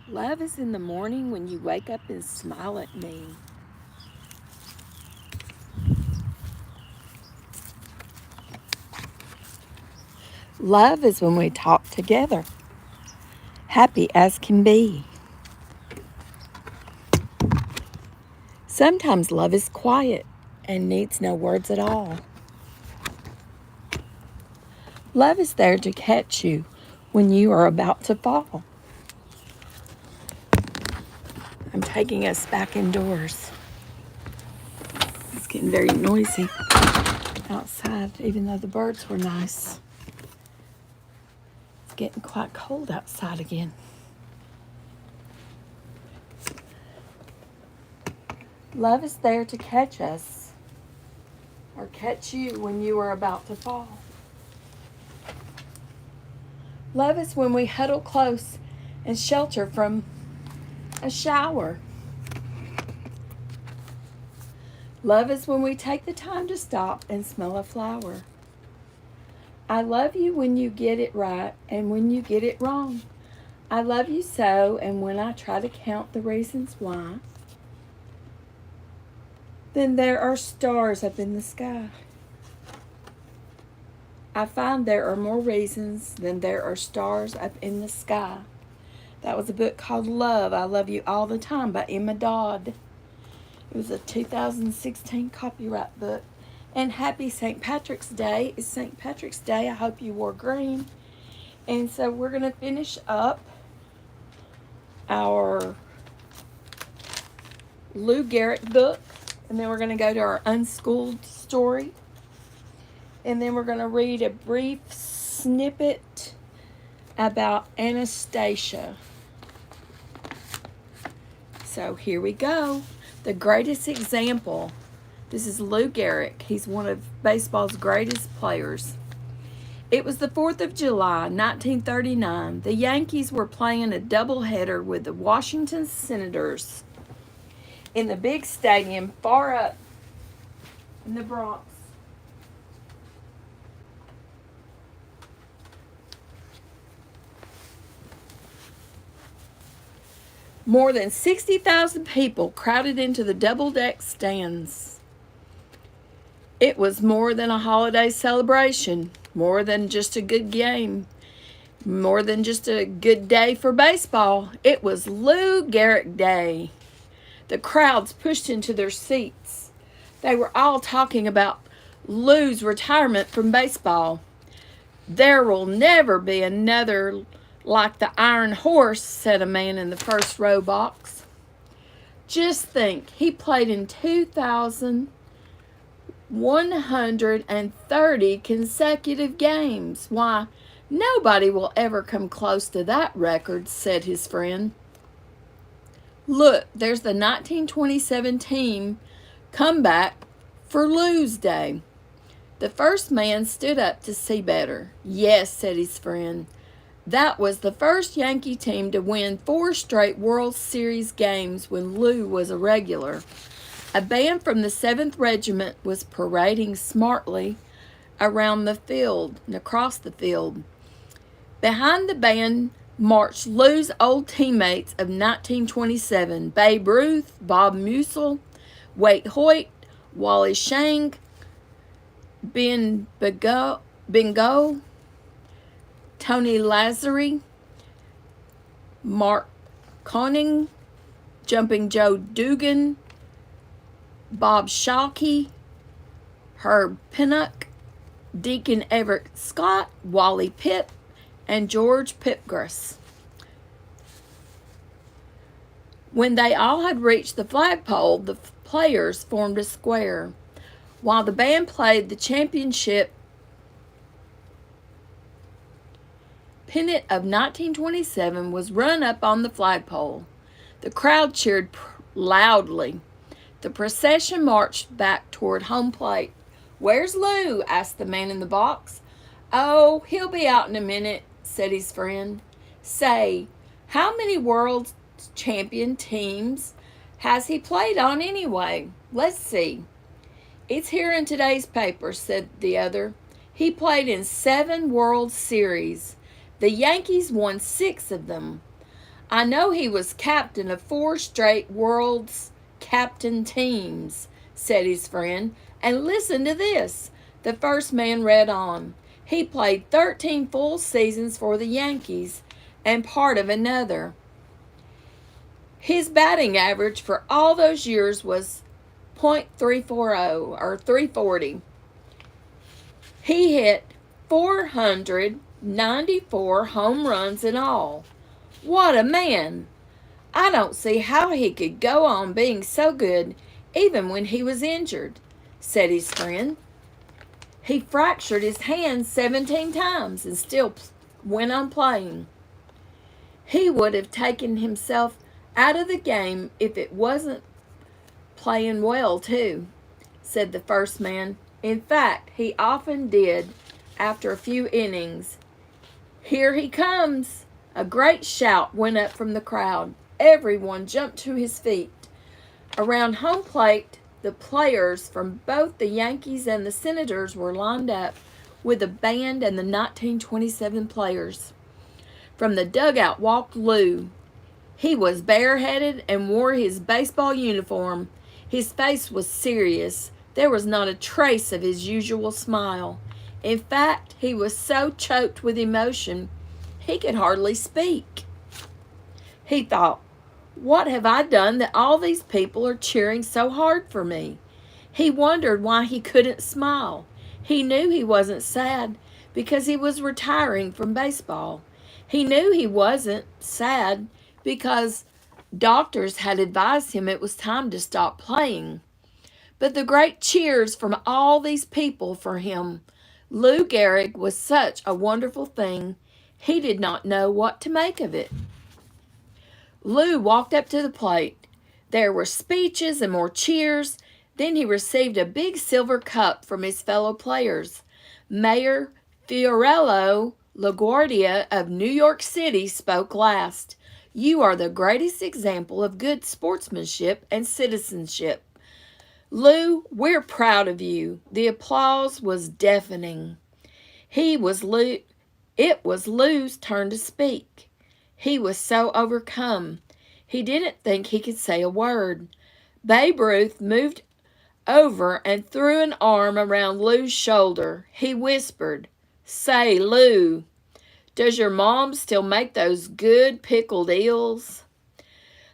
Love is in the morning when you wake up and smile at me. Love is when we talk together, happy as can be. Sometimes love is quiet and needs no words at all. Love is there to catch you when you are about to fall. I'm taking us back indoors. It's getting very noisy outside, even though the birds were nice. It's getting quite cold outside again. Love is there to catch us or catch you when you are about to fall. Love is when we huddle close and shelter from a shower. Love is when we take the time to stop and smell a flower. I love you when you get it right and when you get it wrong. I love you so, and when I try to count the reasons why, then there are stars up in the sky. I find there are more reasons than there are stars up in the sky. That was a book called Love, I Love You All the Time by Emma Dodd. It was a 2016 copyright book. And happy St. Patrick's Day. It's St. Patrick's Day. I hope you wore green. And so we're going to finish up our Lou Gehrig book. And then we're going to go to our unschooled story. And then we're going to read a brief snippet about Anastasia. So here we go. The greatest example. This is Lou Gehrig. He's one of baseball's greatest players. It was the 4th of July, 1939. The Yankees were playing a doubleheader with the Washington Senators in the big stadium far up in the Bronx. More than 60,000 people crowded into the double-deck stands. It was more than a holiday celebration, more than just a good game, more than just a good day for baseball. It was Lou Gehrig Day. The crowds pushed into their seats. They were all talking about Lou's retirement from baseball. There will never be another like the Iron Horse, said a man in the first row box. Just think, he played in 2,130 consecutive games. Why, nobody will ever come close to that record, said his friend. Look, there's the 1927 team comeback for Lou's Day. The first man stood up to see better. Yes, said his friend. That was the first Yankee team to win 4 straight World Series games when Lou was a regular. A band from the 7th Regiment was parading smartly around the field and across the field. Behind the band marched Lou's old teammates of 1927, Babe Ruth, Bob Meusel, Waite Hoyt, Wally Shank, Ben Bingo, Tony Lazzari, Mark Conning, Jumping Joe Dugan, Bob Shockey, Herb Pinnock, Deacon Everett Scott, Wally Pipp, and George Pipgras. When they all had reached the flagpole, the players formed a square. While the band played the championship pennant of 1927 was run up on the flagpole. The crowd cheered loudly. The procession marched back toward home plate. Where's Lou? Asked the man in the box. Oh, he'll be out in a minute, said his friend. Say, how many world champion teams has he played on anyway? Let's see. It's here in today's paper, said the other. He played in 7 World Series. The Yankees won 6 of them. I know he was captain of 4 straight world's captain teams, said his friend. And listen to this. The first man read on. He played 13 full seasons for the Yankees and part of another. His batting average for all those years was .340 or 340. He hit 494 home runs in all. What a man! I don't see how he could go on being so good even when he was injured, said his friend. He fractured his hand 17 times and still went on playing. He would have taken himself out of the game if it wasn't playing well, too, said the first man. In fact, he often did after a few innings. Here he comes! A great shout went up from the crowd. Everyone jumped to his feet. Around home plate, the players from both the Yankees and the Senators were lined up with the band and the 1927 players. From the dugout walked Lou. He was bareheaded and wore his baseball uniform. His face was serious. There was not a trace of his usual smile. In fact, he was so choked with emotion he could hardly speak. He thought, what have I done that all these people are cheering so hard for me? He wondered why he couldn't smile. He knew he wasn't sad because he was retiring from baseball. He knew he wasn't sad because doctors had advised him it was time to stop playing. But the great cheers from all these people for him, Lou Gehrig, was such a wonderful thing. He did not know what to make of it. Lou walked up to the plate. There were speeches and more cheers. Then he received a big silver cup from his fellow players. Mayor Fiorello LaGuardia of New York City spoke last. You are the greatest example of good sportsmanship and citizenship. Lou, we're proud of you. The applause was deafening. It was Lou's turn to speak. He was so overcome. He didn't think he could say a word. Babe Ruth moved over and threw an arm around Lou's shoulder. He whispered, Say, Lou, does your mom still make those good pickled eels?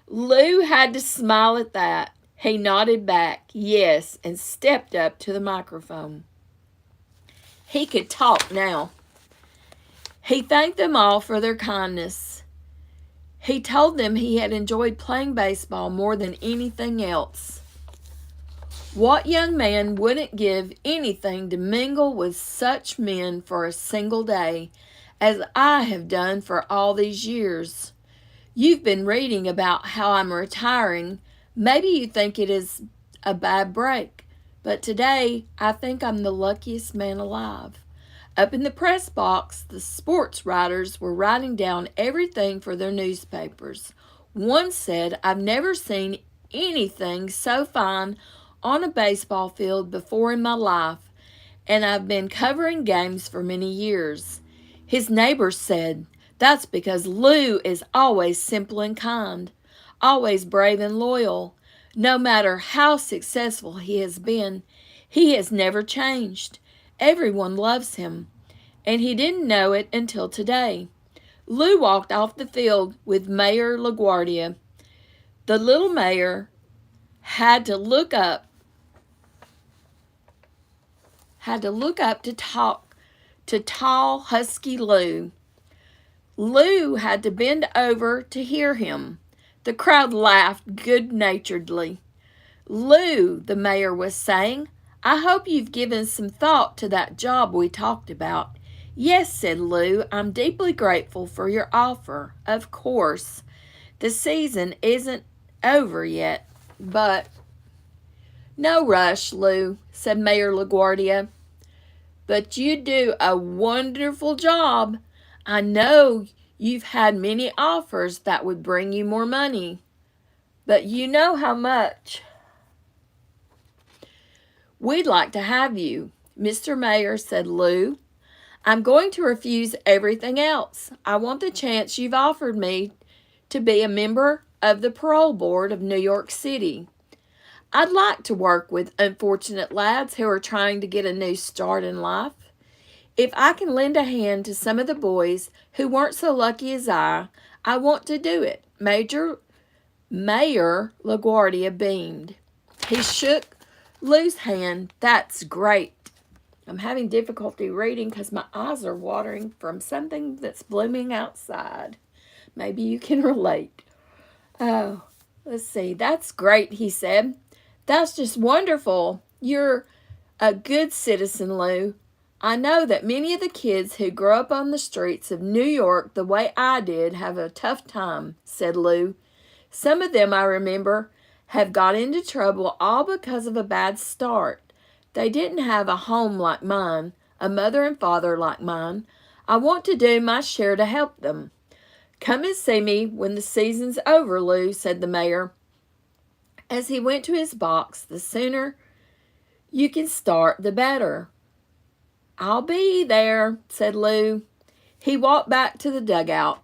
Lou had to smile at that. He nodded back, yes, and stepped up to the microphone. He could talk now. He thanked them all for their kindness. He told them he had enjoyed playing baseball more than anything else. What young man wouldn't give anything to mingle with such men for a single day, as I have done for all these years? You've been reading about how I'm retiring. Maybe you think it is a bad break, but today I think I'm the luckiest man alive. Up in the press box, the sports writers were writing down everything for their newspapers. One said, I've never seen anything so fine on a baseball field before in my life, and I've been covering games for many years. His neighbors said, that's because Lou is always simple and kind, always brave and loyal. No matter how successful he has been, he has never changed. Everyone loves him, and he didn't know it until today. Lou walked off the field with Mayor LaGuardia. The little mayor had to look up to talk to tall, husky Lou. Lou had to bend over to hear him. The crowd laughed good-naturedly. Lou, the mayor was saying, I hope you've given some thought to that job we talked about. Yes, said Lou, I'm deeply grateful for your offer. Of course, the season isn't over yet, but... No rush, Lou, said Mayor LaGuardia. But you do a wonderful job. I know you've had many offers that would bring you more money, but you know how much we'd like to have you. Mr. Mayor, said Lou, I'm going to refuse everything else. I want the chance you've offered me to be a member of the parole board of New York City. I'd like to work with unfortunate lads who are trying to get a new start in life. If I can lend a hand to some of the boys who weren't so lucky as I want to do it. Mayor LaGuardia beamed. He shook Lou's hand. That's great. I'm having difficulty reading because my eyes are watering from something that's blooming outside. Maybe you can relate. Oh, let's see. That's great, he said. That's just wonderful. You're a good citizen, Lou. I know that many of the kids who grow up on the streets of New York the way I did have a tough time, said Lou. Some of them, I remember, have got into trouble all because of a bad start. They didn't have a home like mine, a mother and father like mine. I want to do my share to help them. Come and see me when the season's over, Lou, said the mayor. As he went to his box, the sooner you can start, the better. I'll be there, said Lou. He walked back to the dugout.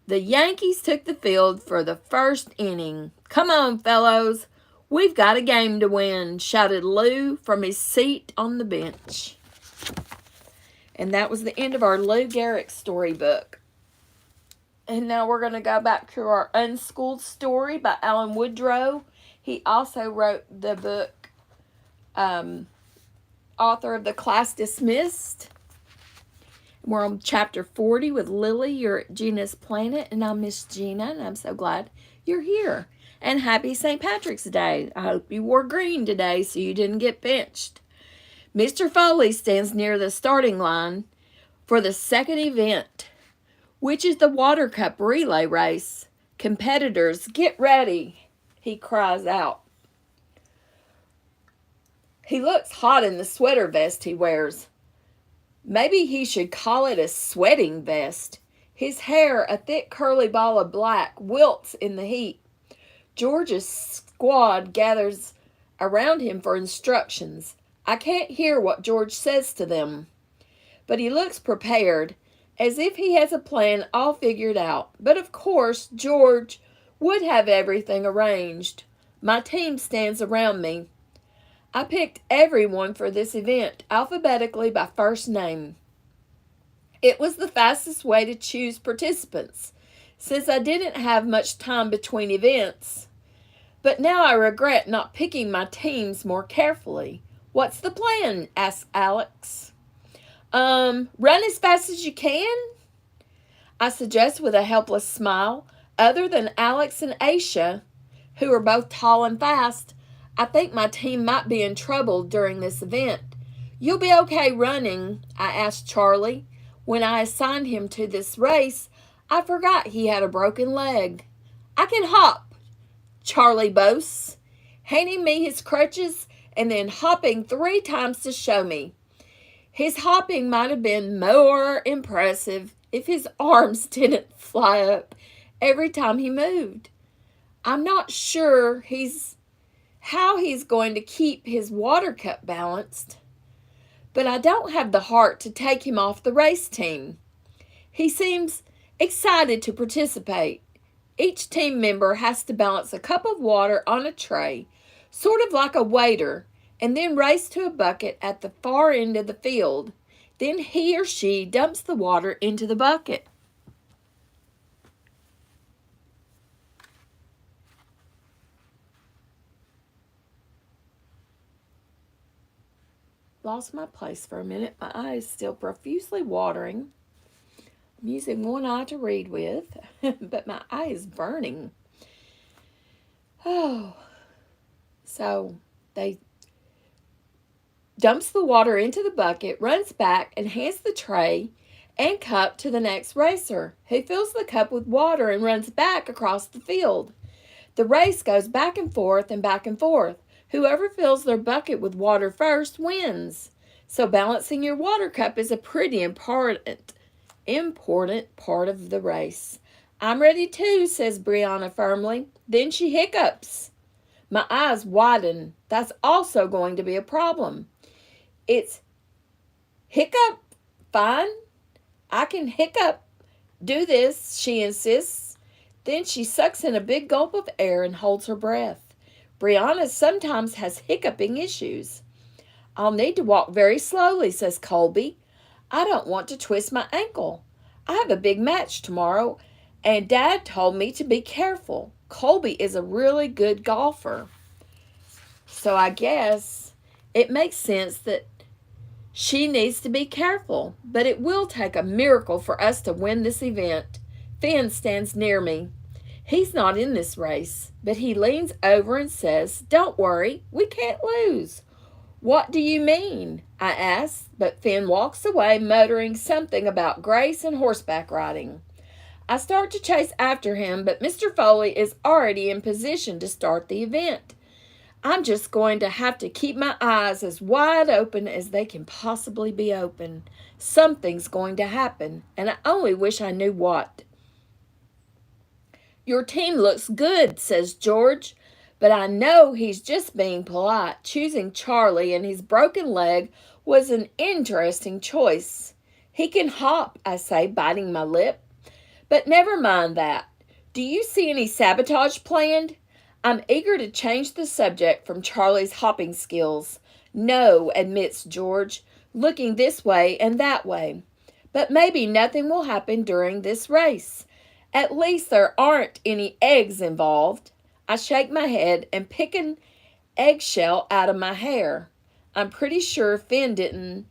The Yankees took the field for the first inning. Come on, fellows. We've got a game to win, shouted Lou from his seat on the bench. And that was the end of our Lou Gehrig storybook. And now we're going to go back to our Unschooled Story by Alan Woodrow. He also wrote the book, author of The Class Dismissed. We're on chapter 40 with Lily. You're at Gina's Planet, and I'm Miss Gina, and I'm so glad you're here. And happy St. Patrick's Day. I hope you wore green today so you didn't get pinched. Mr. Foley stands near the starting line for the second event, which is the water cup relay race. Competitors, get ready, he cries out. He looks hot in the sweater vest he wears. Maybe he should call it a sweating vest. His hair, a thick curly ball of black, wilts in the heat. George's squad gathers around him for instructions. I can't hear what George says to them, but he looks prepared, as if he has a plan all figured out. But of course, George would have everything arranged. My team stands around me. I picked everyone for this event, alphabetically by first name. It was the fastest way to choose participants, since I didn't have much time between events. But now I regret not picking my teams more carefully. What's the plan? Asked Alex. Run as fast as you can? I suggest with a helpless smile. Other than Alex and Aisha, who are both tall and fast, I think my team might be in trouble during this event. You'll be okay running, I asked Charlie. When I assigned him to this race, I forgot he had a broken leg. I can hop, Charlie boasts, handing me his crutches and then hopping 3 times to show me. His hopping might have been more impressive if his arms didn't fly up every time he moved. I'm not sure how he's going to keep his water cup balanced, but I don't have the heart to take him off the race team. He seems excited to participate. Each team member has to balance a cup of water on a tray, sort of like a waiter, and then race to a bucket at the far end of the field. Then he or she dumps the water into the bucket. Lost my place for a minute. My eye is still profusely watering. I'm using one eye to read with, but my eye is burning. Oh, so they dumps the water into the bucket, runs back, and hands the tray and cup to the next racer, who fills the cup with water and runs back across the field. The race goes back and forth and back and forth. Whoever fills their bucket with water first wins. So balancing your water cup is a pretty important part of the race. I'm ready too, says Brianna firmly. Then she hiccups. My eyes widen. That's also going to be a problem. It's hiccup. Fine. I can hiccup. Do this, she insists. Then she sucks in a big gulp of air and holds her breath. Brianna sometimes has hiccuping issues. I'll need to walk very slowly, says Colby. I don't want to twist my ankle. I have a big match tomorrow, and Dad told me to be careful. Colby is a really good golfer. So I guess it makes sense that she needs to be careful, but it will take a miracle for us to win this event. Finn stands near me. He's not in this race, but he leans over and says, "Don't worry, we can't lose." "What do you mean?" I ask, but Finn walks away muttering something about grace and horseback riding. I start to chase after him, but Mr. Foley is already in position to start the event. I'm just going to have to keep my eyes as wide open as they can possibly be open. Something's going to happen, and I only wish I knew what. "Your team looks good," says George, but I know he's just being polite. Choosing Charlie and his broken leg was an interesting choice. "He can hop," I say, biting my lip. "But never mind that. Do you see any sabotage planned?" I'm eager to change the subject from Charlie's hopping skills. "No," admits George, looking this way and that way. "But maybe nothing will happen during this race. At least there aren't any eggs involved." I shake my head and pick an eggshell out of my hair. I'm pretty sure Finn did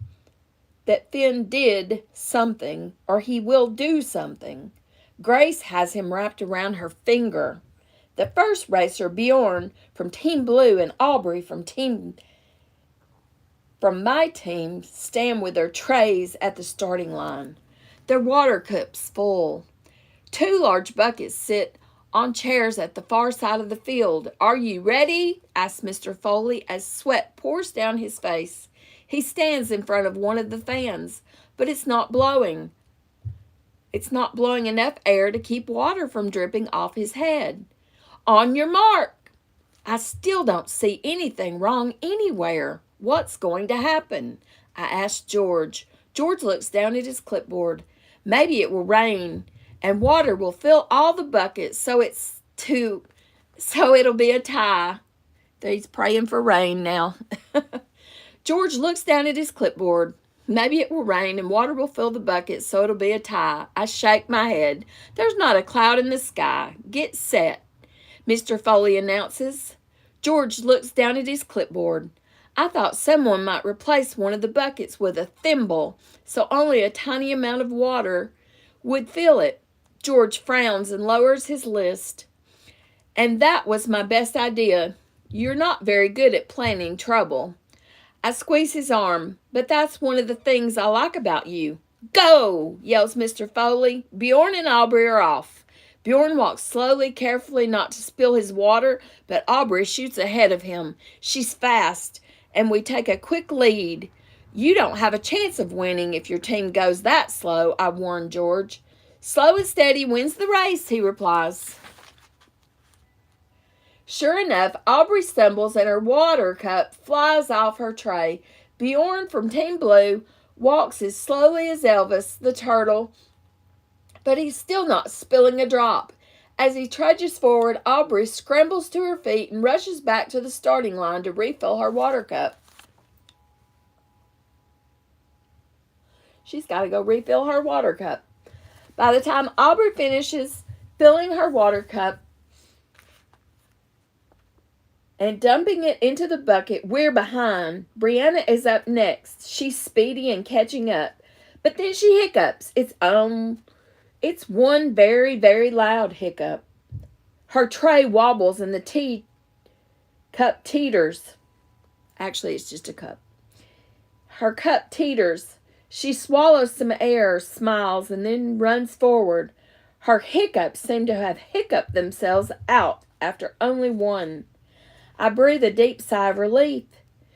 something, or he will do something. Grace has him wrapped around her finger. The first racer, Bjorn from Team Blue, and Aubrey from my team, stand with their trays at the starting line. Their water cups full. 2 large buckets sit on chairs at the far side of the field. "Are you ready?" asks Mr. Foley as sweat pours down his face. He stands in front of one of the fans, but it's not blowing. It's not blowing enough air to keep water from dripping off his head. "On your mark." I still don't see anything wrong anywhere. What's going to happen? I ask George. George looks down at his clipboard. "Maybe it will rain, and water will fill all the buckets, so it'll be a tie." He's praying for rain now. George looks down at his clipboard. "Maybe it will rain and water will fill the bucket, so it'll be a tie." I shake my head. "There's not a cloud in the sky. Get set," Mr. Foley announces. George looks down at his clipboard. I thought someone might replace one of the buckets with a thimble, so only a tiny amount of water would fill it. George frowns and lowers his list. "And that was my best idea. You're not very good at planning trouble." I squeeze his arm. "But that's one of the things I like about you." "Go!" yells Mr. Foley. Bjorn and Aubrey are off. Bjorn walks slowly, carefully not to spill his water, but Aubrey shoots ahead of him. She's fast, and we take a quick lead. "You don't have a chance of winning if your team goes that slow," I warn George. "Slow and steady wins the race," he replies. Sure enough, Aubrey stumbles and her water cup flies off her tray. Bjorn from Team Blue walks as slowly as Elvis the turtle, but he's still not spilling a drop. As he trudges forward, Aubrey scrambles to her feet and rushes back to the starting line to refill her water cup. She's got to go refill her water cup. By the time Aubrey finishes filling her water cup and dumping it into the bucket, we're behind. Brianna is up next. She's speedy and catching up. But then she hiccups. It's one very, very loud hiccup. Her tray wobbles and the tea cup teeters. Actually, it's just a cup. Her cup teeters. She swallows some air, smiles, and then runs forward. Her hiccups seem to have hiccuped themselves out after only one. I breathe a deep sigh of relief.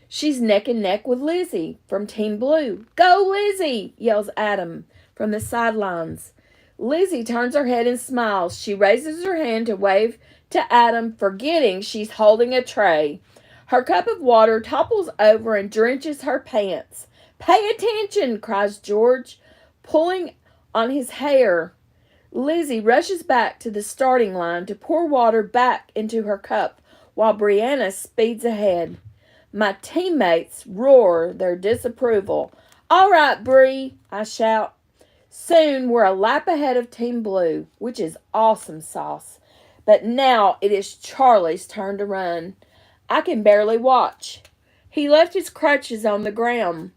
She's neck and neck with Lizzie from Team Blue. "Go, Lizzie!" yells Adam from the sidelines. Lizzie turns her head and smiles. She raises her hand to wave to Adam, forgetting she's holding a tray. Her cup of water topples over and drenches her pants. "Pay attention," cries George, pulling on his hair. Lizzie rushes back to the starting line to pour water back into her cup while Brianna speeds ahead. My teammates roar their disapproval. All right, Bree, I shout. Soon we're a lap ahead of Team Blue, which is awesome sauce. But now it is Charlie's turn to run. I can barely watch. He left his crutches on the ground,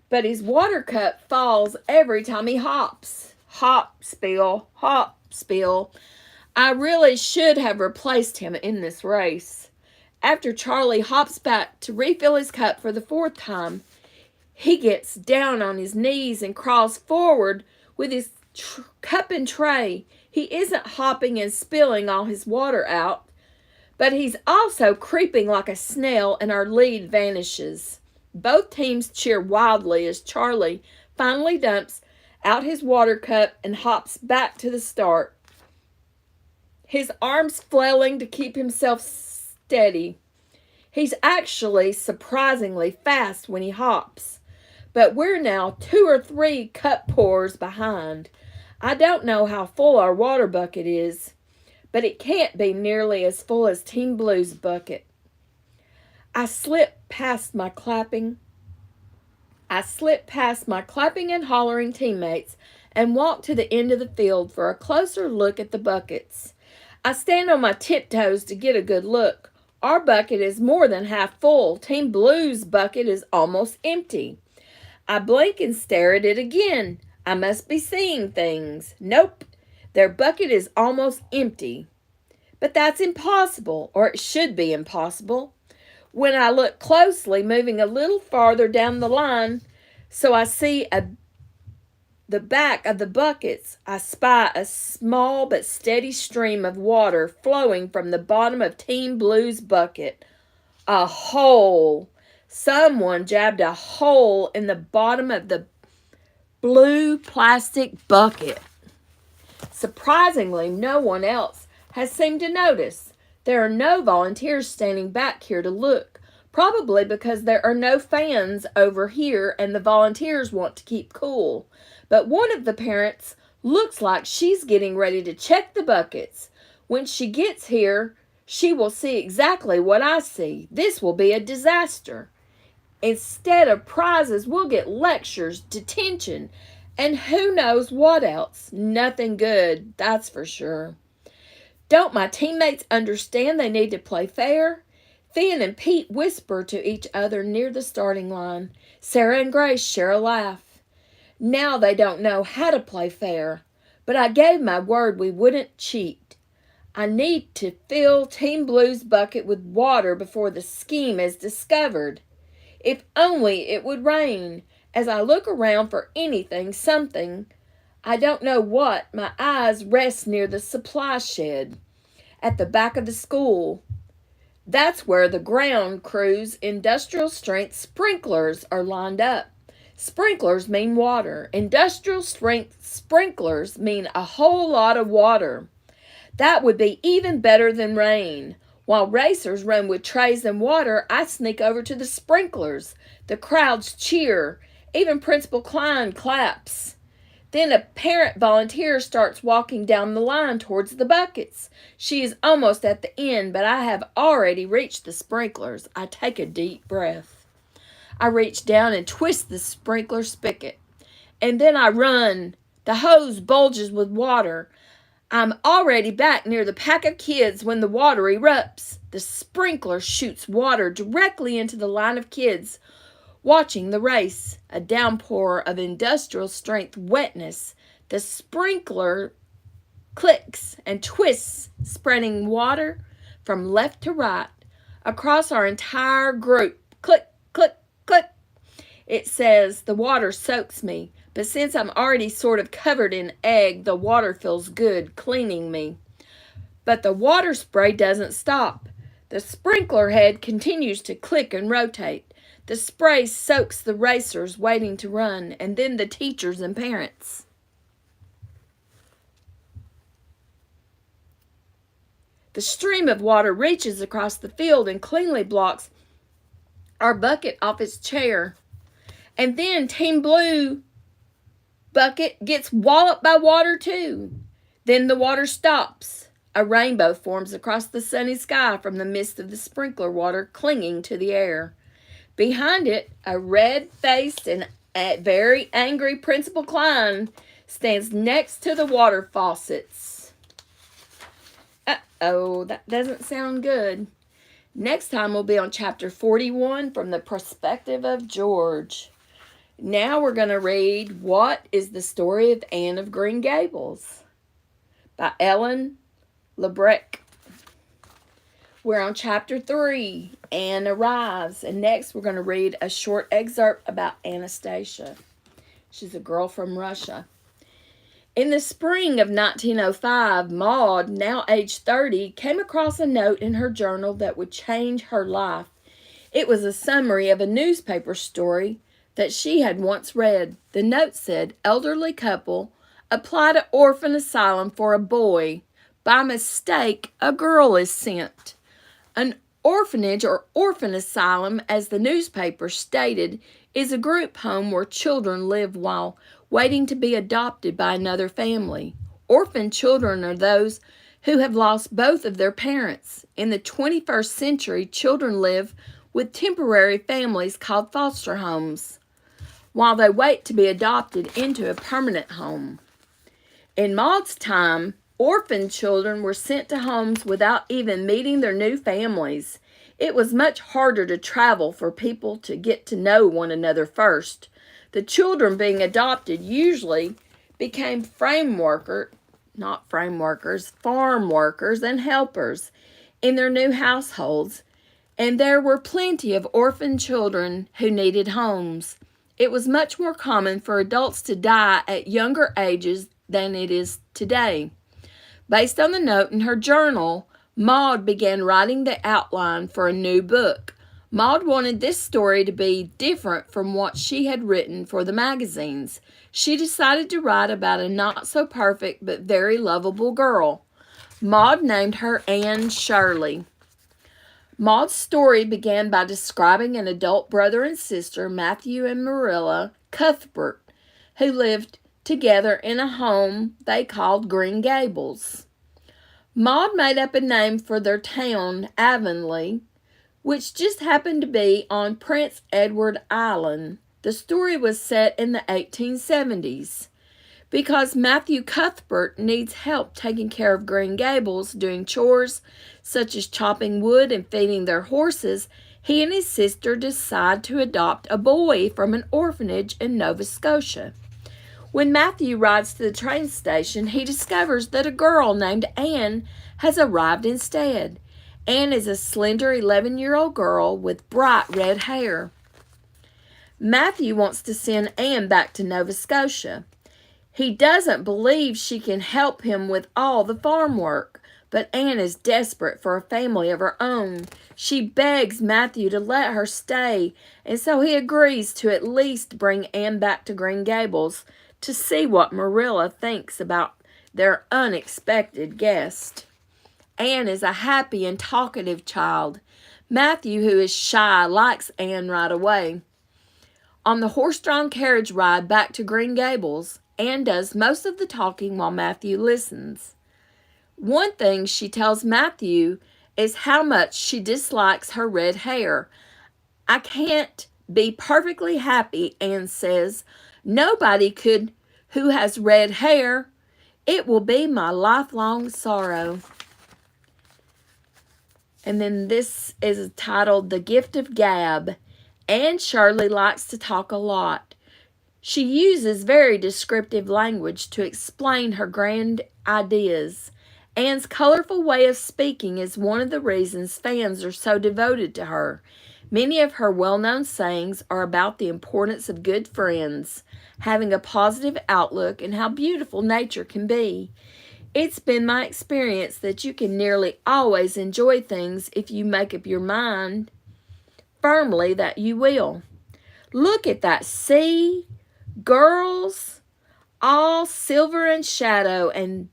but his water cup falls every time he hops. Hop, spill, hop, spill. I really should have replaced him in this race. After Charlie hops back to refill his cup for the fourth time, he gets down on his knees and crawls forward with his cup and tray. He isn't hopping and spilling all his water out, but he's also creeping like a snail, and our lead vanishes. Both teams cheer wildly as Charlie finally dumps out his water cup and hops back to the start, his arms flailing to keep himself steady. He's actually surprisingly fast when he hops, but we're now 2 or 3 cup pours behind. I don't know how full our water bucket is, but it can't be nearly as full as Team Blue's bucket. I slip past my clapping and hollering teammates and walk to the end of the field for a closer look at the buckets. I stand on my tiptoes to get a good look. Our bucket is more than half full. Team Blue's bucket is almost empty. I blink and stare at it again. I must be seeing things. Nope, their bucket is almost empty. But that's impossible, or it should be impossible. When I look closely, moving a little farther down the line, so I see the back of the buckets, I spy a small but steady stream of water flowing from the bottom of Team Blue's bucket. A hole. Someone jabbed a hole in the bottom of the blue plastic bucket. Surprisingly, no one else has seemed to notice. There are no volunteers standing back here to look, probably because there are no fans over here and the volunteers want to keep cool. But one of the parents looks like she's getting ready to check the buckets. When she gets here, she will see exactly what I see. This will be a disaster. Instead of prizes, we'll get lectures, detention, and who knows what else. Nothing good, that's for sure. Don't my teammates understand they need to play fair? Finn and Pete whisper to each other near the starting line. Sarah and Grace share a laugh. Now they don't know how to play fair, but I gave my word we wouldn't cheat. I need to fill Team Blue's bucket with water before the scheme is discovered. If only it would rain. As I look around for anything, something, I don't know what, my eyes rest near the supply shed at the back of the school. That's where the ground crew's industrial strength sprinklers are lined up. Sprinklers mean water. Industrial strength sprinklers mean a whole lot of water. That would be even better than rain. While racers run with trays and water, I sneak over to the sprinklers. The crowds cheer. Even Principal Klein claps. Then a parent volunteer starts walking down the line towards the buckets. She is almost at the end, but I have already reached the sprinklers. I take a deep breath. I reach down and twist the sprinkler spigot. And then I run. The hose bulges with water. I'm already back near the pack of kids when the water erupts. The sprinkler shoots water directly into the line of kids watching the race. A downpour of industrial strength wetness. The sprinkler clicks and twists, spreading water from left to right across our entire group. Click, click, click. It says the water soaks me. But since I'm already sort of covered in egg, the water feels good, cleaning me. But the water spray doesn't stop. The sprinkler head continues to click and rotate. The spray soaks the racers waiting to run, and then the teachers and parents. The stream of water reaches across the field and cleanly blocks our bucket off its chair. And then Team Blue bucket gets walloped by water too. Then the water stops. A rainbow forms across the sunny sky from the mist of the sprinkler water clinging to the air. Behind it, a red-faced and very angry Principal Klein stands next to the water faucets. Uh-oh, that doesn't sound good. Next time we'll be on chapter 41 from the perspective of George. Now we're going to read What is the Story of Anne of Green Gables by Ellen LeBrecq. We're on chapter 3, Anne arrives, and next we're going to read a short excerpt about Anastasia. She's a girl from Russia. In the spring of 1905, Maud, now age 30, came across a note in her journal that would change her life. It was a summary of a newspaper story that she had once read. The note said, "Elderly couple apply to orphan asylum for a boy. By mistake, a girl is sent." An orphanage or orphan asylum, as the newspaper stated, is a group home where children live while waiting to be adopted by another family. Orphan children are those who have lost both of their parents. In the 21st century, children live with temporary families called foster homes while they wait to be adopted into a permanent home. In Maud's time, orphan children were sent to homes without even meeting their new families. It was much harder to travel for people to get to know one another first. The children being adopted usually became farm workers and helpers in their new households, and there were plenty of orphan children who needed homes. It was much more common for adults to die at younger ages than it is today. Based on the note in her journal, Maud began writing the outline for a new book. Maud wanted this story to be different from what she had written for the magazines. She decided to write about a not-so-perfect but very lovable girl. Maud named her Anne Shirley. Maud's story began by describing an adult brother and sister, Matthew and Marilla Cuthbert, who lived together in a home they called Green Gables. Maud made up a name for their town, Avonlea, which just happened to be on Prince Edward Island. The story was set in the 1870s. Because Matthew Cuthbert needs help taking care of Green Gables, doing chores such as chopping wood and feeding their horses, he and his sister decide to adopt a boy from an orphanage in Nova Scotia. When Matthew rides to the train station, he discovers that a girl named Anne has arrived instead. Anne is a slender 11-year-old girl with bright red hair. Matthew wants to send Anne back to Nova Scotia. He doesn't believe she can help him with all the farm work, but Anne is desperate for a family of her own. She begs Matthew to let her stay, and so he agrees to at least bring Anne back to Green Gables to see what Marilla thinks about their unexpected guest. Anne is a happy and talkative child. Matthew, who is shy, likes Anne right away. On the horse-drawn carriage ride back to Green Gables, Anne does most of the talking while Matthew listens. One thing she tells Matthew is how much she dislikes her red hair. "I can't be perfectly happy," Anne says. "Nobody could who has red hair. It will be my lifelong sorrow." And then this is titled The Gift of Gab. Anne Shirley likes to talk a lot. She uses very descriptive language to explain her grand ideas. Anne's colorful way of speaking is one of the reasons fans are so devoted to her. Many of her well-known sayings are about the importance of good friends, having a positive outlook, and how beautiful nature can be. It's been my experience that you can nearly always enjoy things if you make up your mind firmly that you will. Look at that sea, girls, all silver and shadow and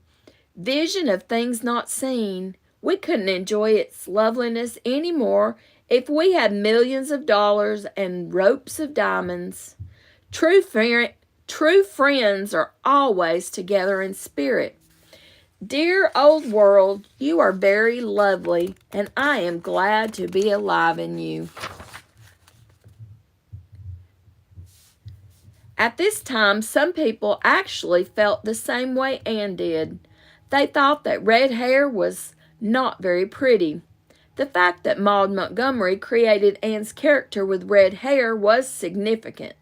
vision of things not seen. We couldn't enjoy its loveliness any more if we had millions of dollars and ropes of diamonds. True friends are always together in spirit. Dear old world, you are very lovely, and I am glad to be alive in you. At this time, some people actually felt the same way Anne did. They thought that red hair was not very pretty. The fact that Maud Montgomery created Anne's character with red hair was significant.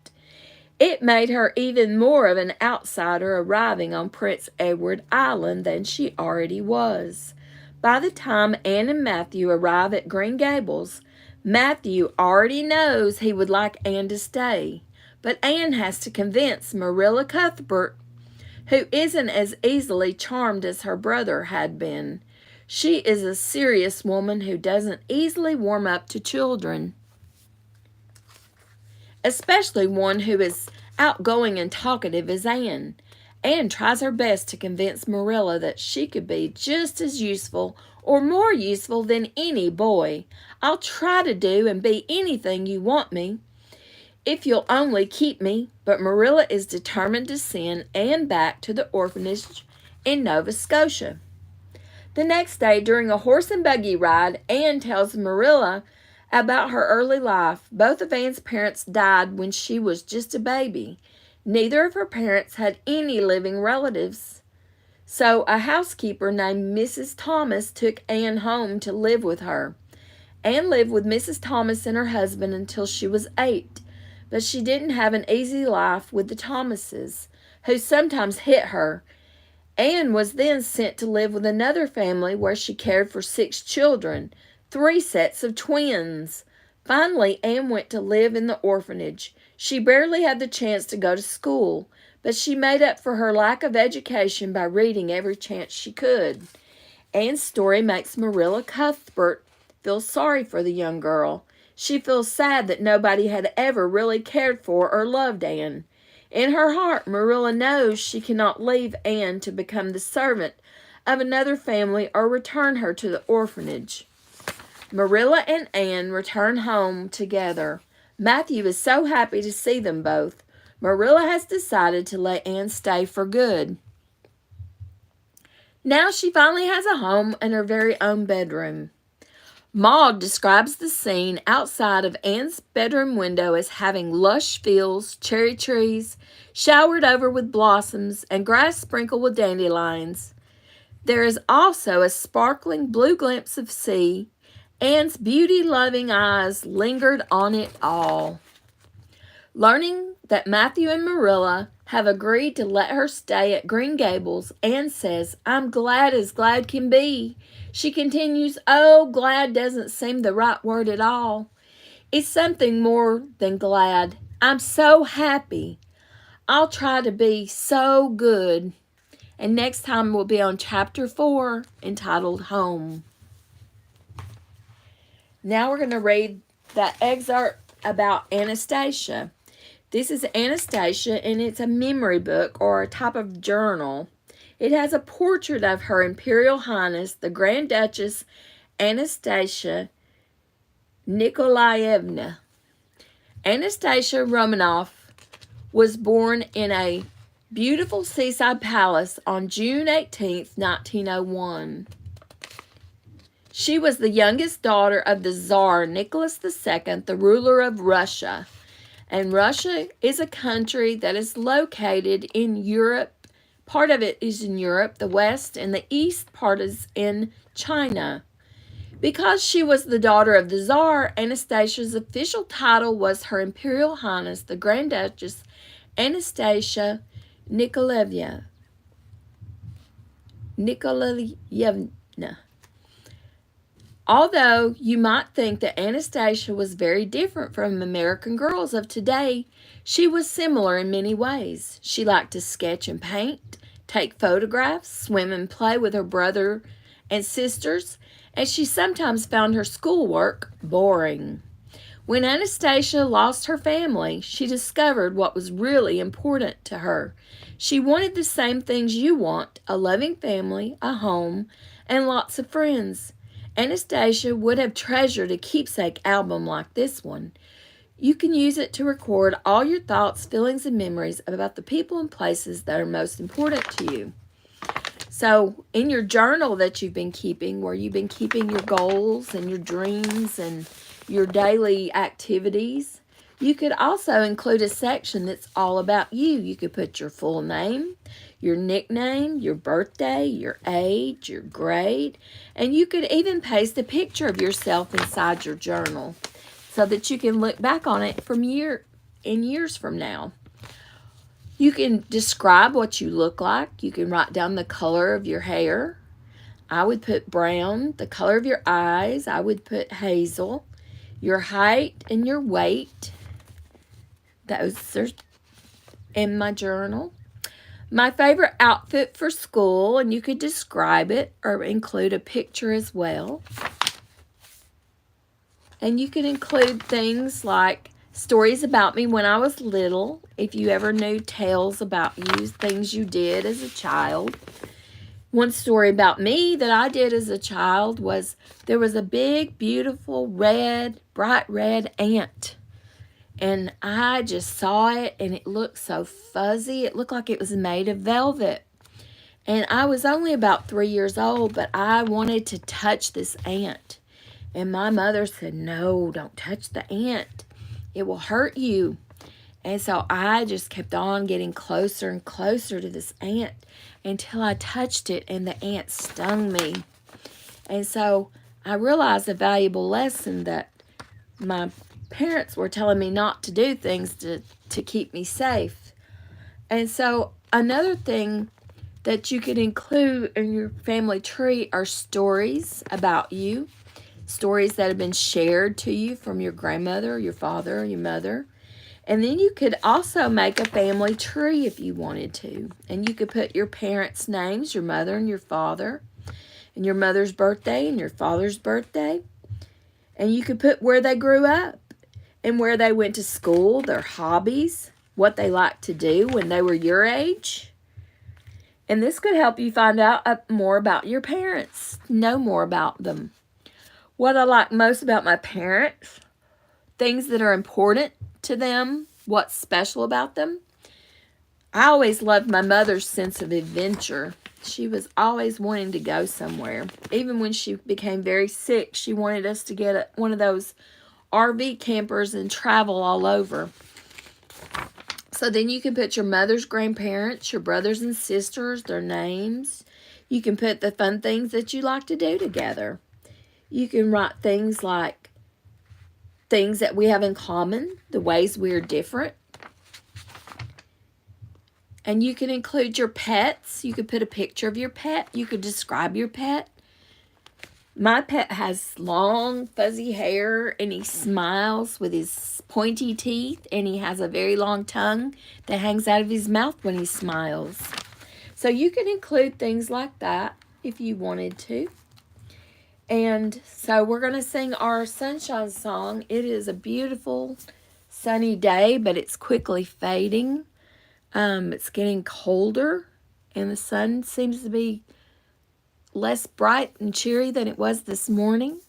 It made her even more of an outsider arriving on Prince Edward Island than she already was. By the time Anne and Matthew arrive at Green Gables, Matthew already knows he would like Anne to stay. But Anne has to convince Marilla Cuthbert, who isn't as easily charmed as her brother had been. She is a serious woman who doesn't easily warm up to children, especially one who is outgoing and talkative as Anne. Anne tries her best to convince Marilla that she could be just as useful or more useful than any boy. I'll try to do and be anything you want me, if you'll only keep me. But Marilla is determined to send Anne back to the orphanage in Nova Scotia. The next day, during a horse and buggy ride, Anne tells Marilla about her early life. Both of Anne's parents died when she was just a baby. Neither of her parents had any living relatives. So a housekeeper named Mrs. Thomas took Anne home to live with her. Anne lived with Mrs. Thomas and her husband until she was 8. But she didn't have an easy life with the Thomases, who sometimes hit her. Anne was then sent to live with another family where she cared for 6 children, 3 sets of twins. Finally, Anne went to live in the orphanage. She barely had the chance to go to school, but she made up for her lack of education by reading every chance she could. Anne's story makes Marilla Cuthbert feel sorry for the young girl. She feels sad that nobody had ever really cared for or loved Anne. In her heart, Marilla knows she cannot leave Anne to become the servant of another family or return her to the orphanage. Marilla and Anne return home together. Matthew is so happy to see them both. Marilla has decided to let Anne stay for good. Now she finally has a home and her very own bedroom. Maud describes the scene outside of Anne's bedroom window as having lush fields, cherry trees, showered over with blossoms, and grass sprinkled with dandelions. There is also a sparkling blue glimpse of sea. Anne's beauty-loving eyes lingered on it all. Learning that Matthew and Marilla have agreed to let her stay at Green Gables, Anne says, "I'm glad as glad can be." She continues, "Oh, glad doesn't seem the right word at all. It's something more than glad. I'm so happy. I'll try to be so good." And next time we'll be on Chapter 4, entitled Home. Now we're going to read that excerpt about Anastasia. This is Anastasia, and it's a memory book or a type of journal. It has a portrait of Her Imperial Highness, the Grand Duchess Anastasia Nikolaevna. Anastasia Romanov was born in a beautiful seaside palace on June 18th, 1901. She was the youngest daughter of the Tsar Nicholas II, the ruler of Russia. And Russia is a country that is located in Europe. Part of it is in Europe, the West, and the East part is in China. Because she was the daughter of the Tsar, Anastasia's official title was Her Imperial Highness, the Grand Duchess Anastasia Nikolaevna. Although you might think that Anastasia was very different from American girls of today, she was similar in many ways. She liked to sketch and paint, take photographs, swim and play with her brother and sisters, and she sometimes found her schoolwork boring. When Anastasia lost her family, she discovered what was really important to her. She wanted the same things you want: a loving family, a home, and lots of friends. Anastasia would have treasured a keepsake album like this one. You can use it to record all your thoughts, feelings, and memories about the people and places that are most important to you. So in your journal that you've been keeping, where you've been keeping your goals and your dreams and your daily activities, you could also include a section that's all about you. You could put your full name, your nickname, your birthday, your age, your grade, and you could even paste a picture of yourself inside your journal so that you can look back on it from years from now. You can describe what you look like. You can write down the color of your hair. I would put brown. The color of your eyes, I would put hazel. Your height and your weight, those are in my journal. My favorite outfit for school, and you could describe it or include a picture as well. And you could include things like stories about me when I was little, if you ever knew tales about you, things you did as a child. One story about me that I did as a child was there was a big, beautiful, bright red ant. And I just saw it, and it looked so fuzzy. It looked like it was made of velvet. And I was only about 3 years old, but I wanted to touch this ant. And my mother said, no, don't touch the ant. It will hurt you. And so I just kept on getting closer and closer to this ant until I touched it and the ant stung me. And so I realized a valuable lesson that my parents were telling me not to do things to keep me safe. And so another thing that you could include in your family tree are stories about you, stories that have been shared to you from your grandmother, your father, your mother. And then you could also make a family tree if you wanted to. And you could put your parents' names, your mother and your father, and your mother's birthday and your father's birthday. And you could put where they grew up and where they went to school, their hobbies, what they liked to do when they were your age. And this could help you find out more about your parents, know more about them. What I like most about my parents, things that are important to them, what's special about them. I always loved my mother's sense of adventure. She was always wanting to go somewhere. Even when she became very sick, she wanted us to get one of those RV campers and travel all over. So then you can put your mother's grandparents, your brothers and sisters, their names. You can put the fun things that you like to do together. You can write things like things that we have in common, the ways we're different. And you can include your pets. You could put a picture of your pet. You could describe your pet. My pet has long, fuzzy hair, and he smiles with his pointy teeth, and he has a very long tongue that hangs out of his mouth when he smiles. So you can include things like that if you wanted to. And so we're going to sing our sunshine song. It is a beautiful, sunny day, but it's quickly fading. It's getting colder, and the sun seems to be less bright and cheery than it was this morning.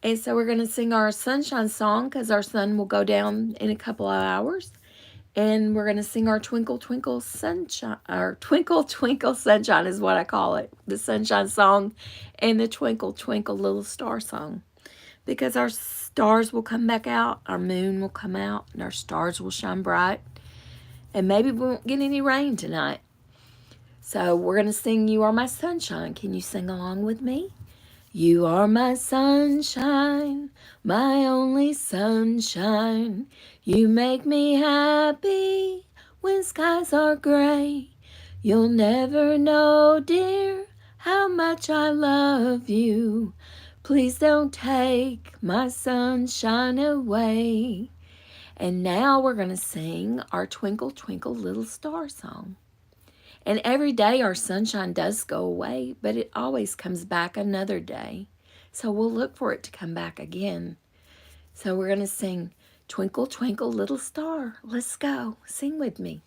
And so we're going to sing our sunshine song because our sun will go down in a couple of hours. And we're going to sing our Twinkle Twinkle Sunshine, our Twinkle Twinkle Sunshine is what I call it. The sunshine song and the Twinkle Twinkle Little Star song. Because our stars will come back out, our moon will come out, and our stars will shine bright. And maybe we won't get any rain tonight. So we're going to sing You Are My Sunshine. Can you sing along with me? You are my sunshine, my only sunshine. You make me happy when skies are gray. You'll never know, dear, how much I love you. Please don't take my sunshine away. And now we're going to sing our Twinkle Twinkle Little Star song. And every day our sunshine does go away, but it always comes back another day. So we'll look for it to come back again. So we're going to sing Twinkle Twinkle Little Star. Let's go. Sing with me.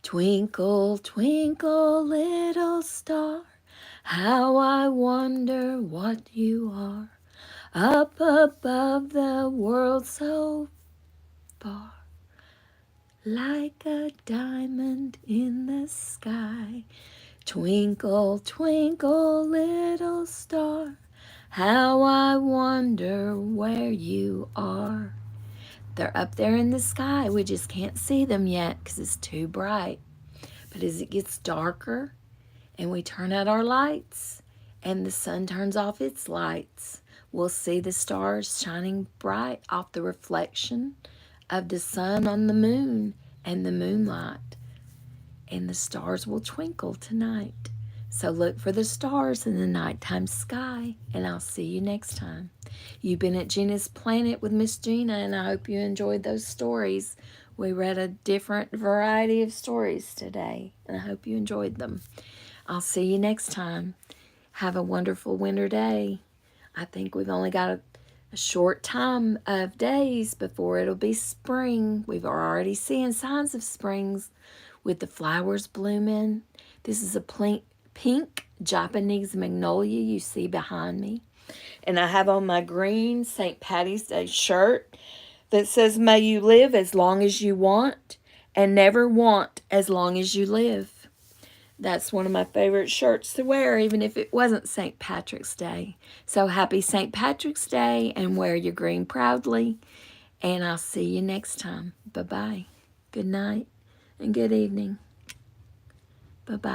Twinkle Twinkle Little Star, how I wonder what you are. Up above the world so far, like a diamond in the sky. Twinkle, twinkle, little star, how I wonder where you are. They're up there in the sky. We just can't see them yet because it's too bright. But as it gets darker and we turn out our lights and the sun turns off its lights, we'll see the stars shining bright off the reflection of the sun on the moon and the moonlight. And the stars will twinkle tonight. So look for the stars in the nighttime sky, and I'll see you next time. You've been at Gina's Planet with Miss Gina, and I hope you enjoyed those stories. We read a different variety of stories today, and I hope you enjoyed them. I'll see you next time. Have a wonderful winter day. I think we've only got a short time of days before it'll be spring. We've already seen signs of springs with the flowers blooming. This is a pink Japanese magnolia you see behind me. And I have on my green St. Patty's Day shirt that says, "May you live as long as you want and never want as long as you live." That's one of my favorite shirts to wear, even if it wasn't St. Patrick's Day. So happy St. Patrick's Day, and wear your green proudly. And I'll see you next time. Bye-bye. Good night and good evening. Bye-bye.